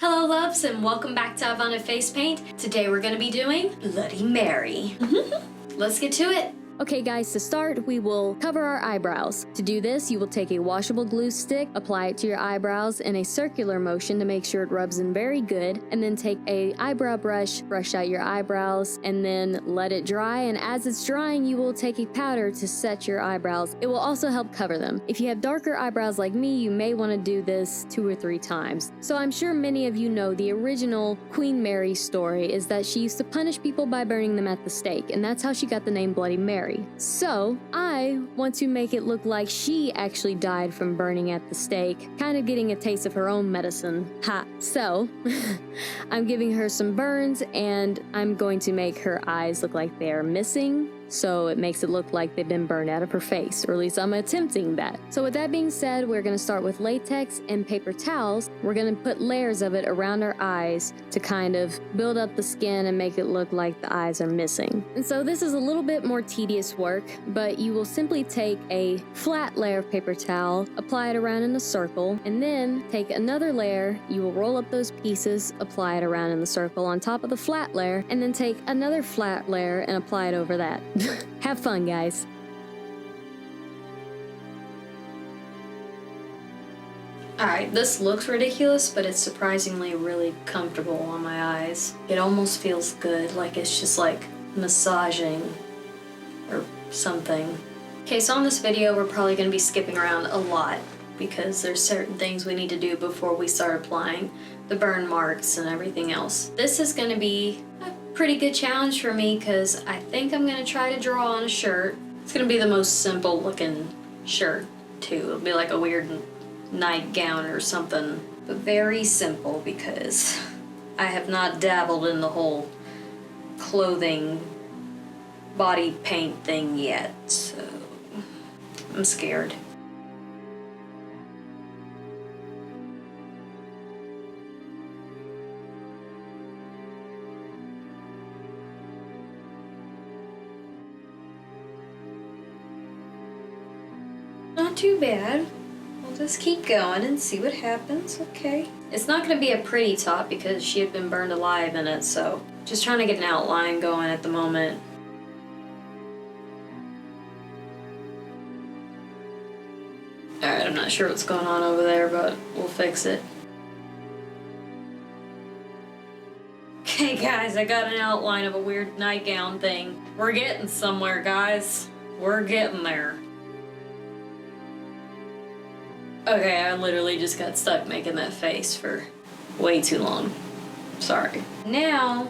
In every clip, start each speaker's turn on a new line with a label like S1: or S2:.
S1: Hello loves and welcome back to Ivana Face Paint. Today we're going to be doing Bloody Mary. Let's get to it.
S2: Okay guys, to start, we will cover our eyebrows. To do this, you will take a washable glue stick, apply it to your eyebrows in a circular motion to make sure it rubs in very good, and then take a eyebrow brush, brush out your eyebrows, and then let it dry, and as it's drying, you will take a powder to set your eyebrows. It will also help cover them. If you have darker eyebrows like me, you may want to do this 2 or 3 times. So I'm sure many of you know the original Queen Mary story is that she used to punish people by burning them at the stake, and that's how she got the name Bloody Mary. So, I want to make it look like she actually died from burning at the stake, kind of getting a taste of her own medicine. Ha! So, I'm giving her some burns, and I'm going to make her eyes look like they're missing, so it makes it look like they've been burned out of her face, or at least I'm attempting that. So with that being said, we're going to start with latex and paper towels. We're going to put layers of it around our eyes to kind of build up the skin and make it look like the eyes are missing. And so this is a little bit more tedious work, but you will simply take a flat layer of paper towel, apply it around in a circle, and then take another layer, you will roll up those pieces, apply it around in the circle on top of the flat layer, and then take another flat layer and apply it over that. Have fun, guys.
S1: Alright, this looks ridiculous, but it's surprisingly really comfortable on my eyes. It almost feels good, like it's just like massaging or something. Okay, so on this video we're probably going to be skipping around a lot because there's certain things we need to do before we start applying the burn marks and everything else. This is going to be a pretty good challenge for me because I think I'm going to try to draw on a shirt. It's going to be the most simple looking shirt too. It'll be like a weird nightgown or something, but very simple because I have not dabbled in the whole clothing body paint thing yet, so I'm scared. Not too bad. We'll just keep going and see what happens, okay? It's not gonna be a pretty top because she had been burned alive in it, so just trying to get an outline going at the moment. Alright, I'm not sure what's going on over there, but we'll fix it. Okay guys, I got an outline of a weird nightgown thing. We're getting somewhere, guys. We're getting there. Okay, I literally just got stuck making that face for way too long. Sorry. Now,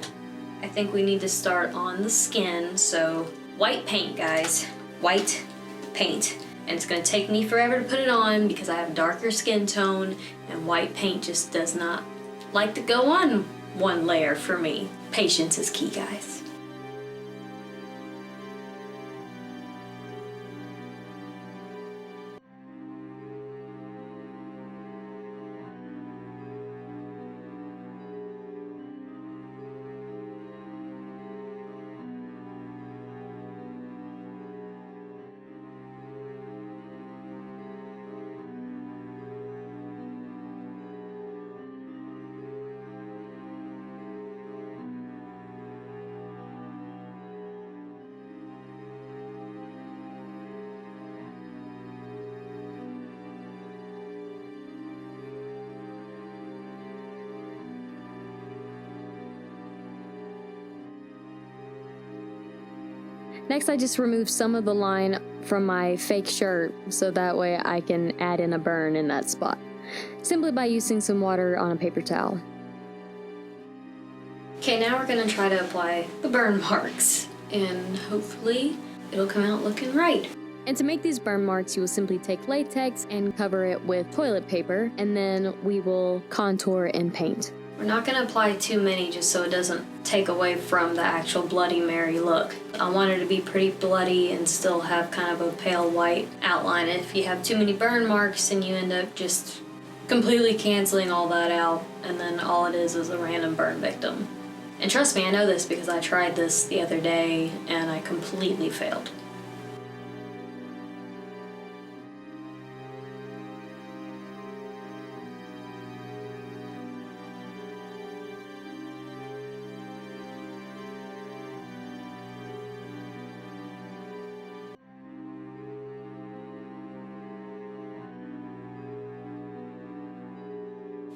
S1: I think we need to start on the skin, so white paint, guys. White paint. And it's gonna take me forever to put it on because I have darker skin tone and white paint just does not like to go on one layer for me. Patience is key, guys.
S2: Next, I just removed some of the line from my fake shirt so that way I can add in a burn in that spot, simply by using some water on a paper towel.
S1: Okay, now we're gonna try to apply the burn marks and hopefully it'll come out looking right.
S2: And to make these burn marks, you will simply take latex and cover it with toilet paper, and then we will contour and paint.
S1: We're not gonna apply too many just so it doesn't take away from the actual Bloody Mary look. I want her to be pretty bloody and still have kind of a pale white outline. If you have too many burn marks, then you end up just completely canceling all that out, and then all it is a random burn victim. And trust me, I know this because I tried this the other day and I completely failed.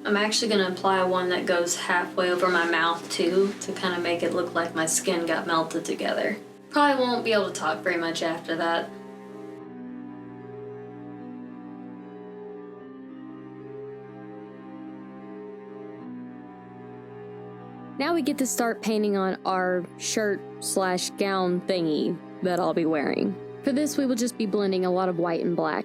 S1: I'm actually gonna apply one that goes halfway over my mouth too, to kind of make it look like my skin got melted together. Probably won't be able to talk very much after that.
S2: Now we get to start painting on our shirt/gown thingy that I'll be wearing. For this, we will just be blending a lot of white and black.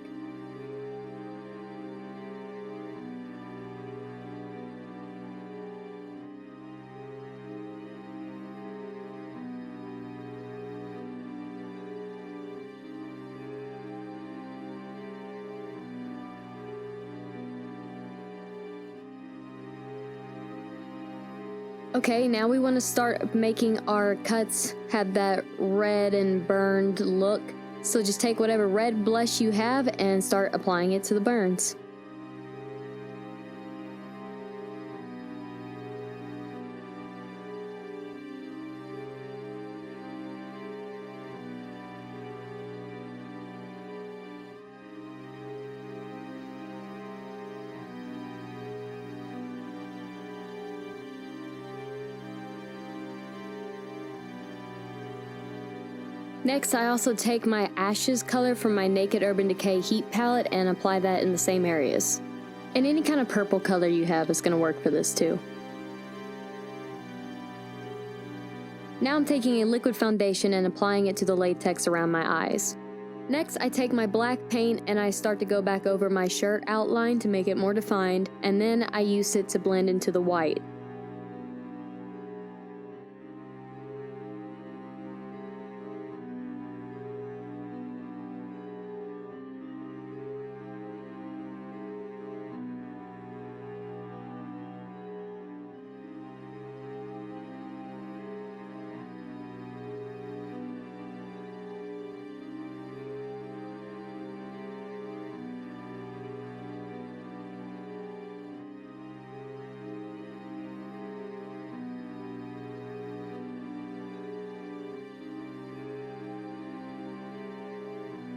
S2: Okay, now we want to start making our cuts have that red and burned look. So just take whatever red blush you have and start applying it to the burns. Next, I also take my Ashes color from my Naked Urban Decay Heat palette and apply that in the same areas. And any kind of purple color you have is going to work for this too. Now I'm taking a liquid foundation and applying it to the latex around my eyes. Next, I take my black paint and I start to go back over my shirt outline to make it more defined, and then I use it to blend into the white.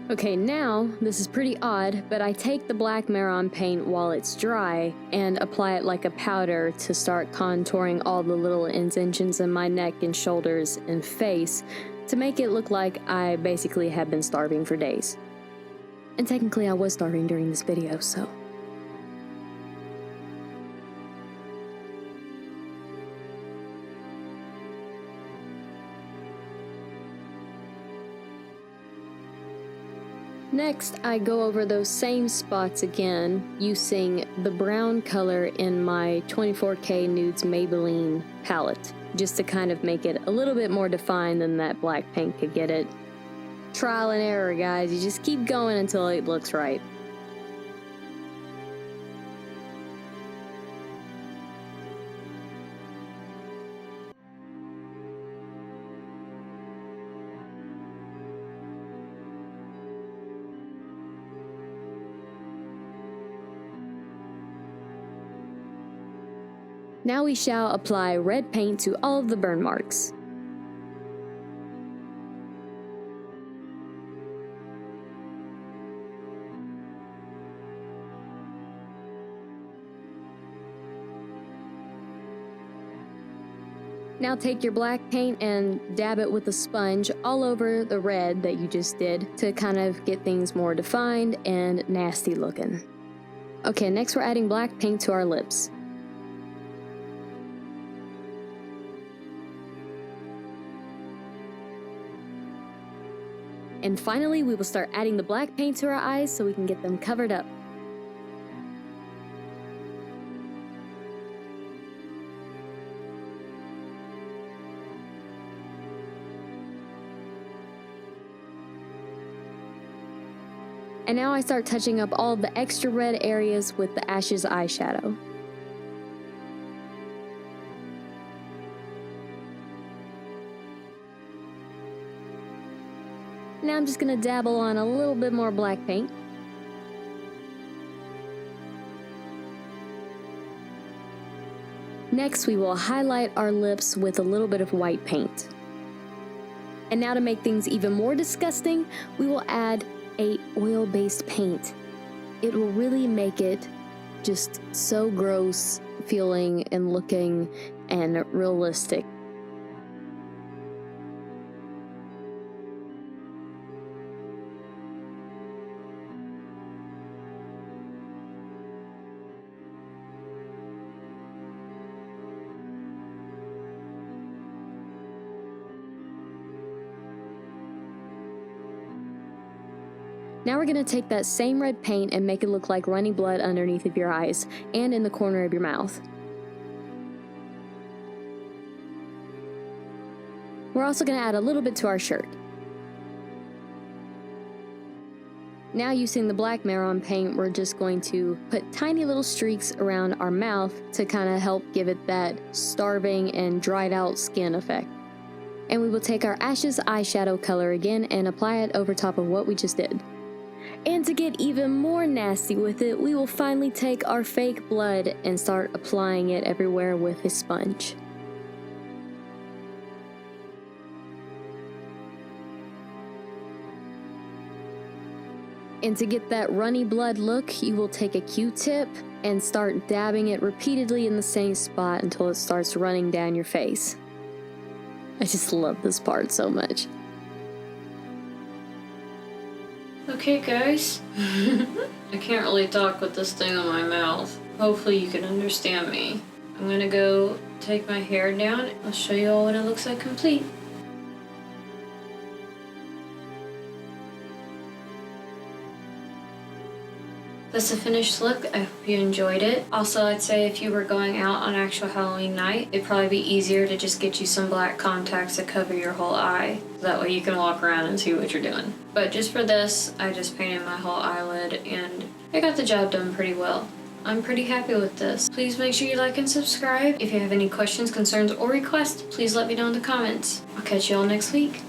S2: Okay, now, this is pretty odd, but I take the black Maron paint while it's dry and apply it like a powder to start contouring all the little indentions in my neck and shoulders and face to make it look like I basically have been starving for days. And technically I was starving during this video, so... Next, I go over those same spots again using the brown color in my 24K Nudes Maybelline palette, just to kind of make it a little bit more defined than that black paint could get it. Trial and error, guys. You just keep going until it looks right. Now we shall apply red paint to all of the burn marks. Now take your black paint and dab it with a sponge all over the red that you just did to kind of get things more defined and nasty looking. Okay, next we're adding black paint to our lips. And finally, we will start adding the black paint to our eyes so we can get them covered up. And now I start touching up all the extra red areas with the Ashes eyeshadow. Now I'm just going to dabble on a little bit more black paint. Next, we will highlight our lips with a little bit of white paint. And now to make things even more disgusting, we will add a oil-based paint. It will really make it just so gross feeling and looking and realistic. Now we're going to take that same red paint and make it look like running blood underneath of your eyes and in the corner of your mouth. We're also going to add a little bit to our shirt. Now using the black Maron paint, we're just going to put tiny little streaks around our mouth to kind of help give it that starving and dried out skin effect. And we will take our Ashes eyeshadow color again and apply it over top of what we just did. And to get even more nasty with it, we will finally take our fake blood and start applying it everywhere with a sponge. And to get that runny blood look, you will take a Q-tip and start dabbing it repeatedly in the same spot until it starts running down your face. I just love this part so much.
S1: Okay guys, I can't really talk with this thing on my mouth. Hopefully you can understand me. I'm gonna go take my hair down. I'll show you all what it looks like complete. That's the finished look. I hope you enjoyed it. Also, I'd say if you were going out on actual Halloween night, it'd probably be easier to just get you some black contacts that cover your whole eye. That way you can walk around and see what you're doing. But just for this, I just painted my whole eyelid and I got the job done pretty well. I'm pretty happy with this. Please make sure you like and subscribe. If you have any questions, concerns, or requests, please let me know in the comments. I'll catch you all next week.